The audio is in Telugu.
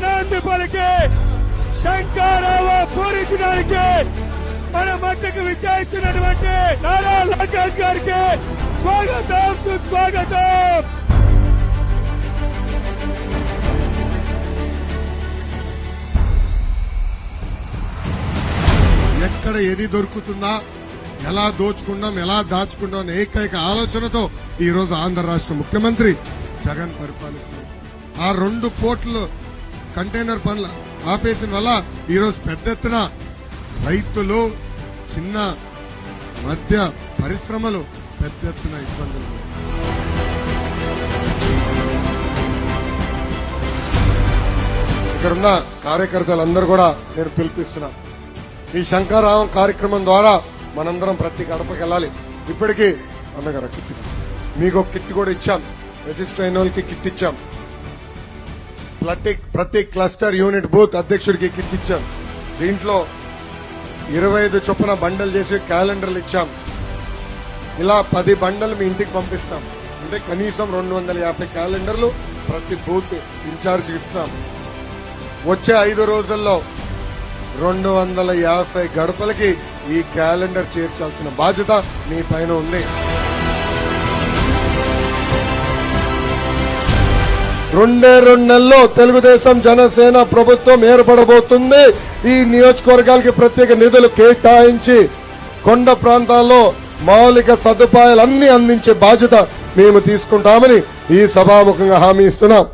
నాంది పలికి శంకరావు పూరించడానికి మన మధ్యకు విచ్చేసినటువంటి నారా లోకేష్ గారికి స్వాగతం సుస్వాగతం. ఎక్కడ ఏది దొరుకుతుందా, ఎలా దోచుకుందాం, ఎలా దాచుకుందాం అనే ఏకైక ఆలోచనతో ఈ రోజు ఆంధ్ర రాష్ట్ర ముఖ్యమంత్రి జగన్ పరిపాలిస్తున్నారు. ఆ 2 పోర్టులు కంటైనర్ పనులు ఆపేసిన వల్ల ఈ రోజు పెద్ద ఎత్తున రైతులు, చిన్న మధ్య పరిశ్రమలు పెద్ద ఎత్తున ఇబ్బందులు. ఇక్కడున్న కార్యకర్తలందరూ కూడా నేను పిలిపిస్తున్నా. ఈ శంకరావం కార్యక్రమం ద్వారా మనందరం ప్రతి గడపకి వెళ్ళాలి. ఇప్పటికీ అన్నగారు కిట్ మీకు ఒక కిట్ కూడా ఇచ్చాం. రిజిస్టర్ అయిన వాళ్ళకి కిట్ ఇచ్చాం. ప్రతి క్లస్టర్ యూనిట్ బూత్ అధ్యక్షుడికి కిట్ ఇచ్చాం. దీంట్లో 25 చొప్పున బండలు చేసి క్యాలెండర్లు ఇచ్చాం. ఇలా 10 బండలు మీ ఇంటికి పంపిస్తాం. అంటే కనీసం 250 క్యాలెండర్లు ప్రతి బూత్ ఇన్ఛార్జ్ ఇస్తాం. వచ్చే 5 రోజుల్లో 250 గడపలకి ఈ క్యాలెండర్ చేర్చాల్సిన బాధ్యత మీ పైన ఉంది. 2 నెలల్లో తెలుగుదేశం జనసేన ప్రభుత్వం ఏర్పడబోతుంది. ఈ నియోజకవర్గాలకి ప్రత్యేక నిధులు కేటాయించి కొండ ప్రాంతాల్లో మౌలిక సదుపాయాలన్నీ అందించే బాధ్యత మేము తీసుకుంటామని ఈ సభాముఖంగా హామీ ఇస్తున్నాం.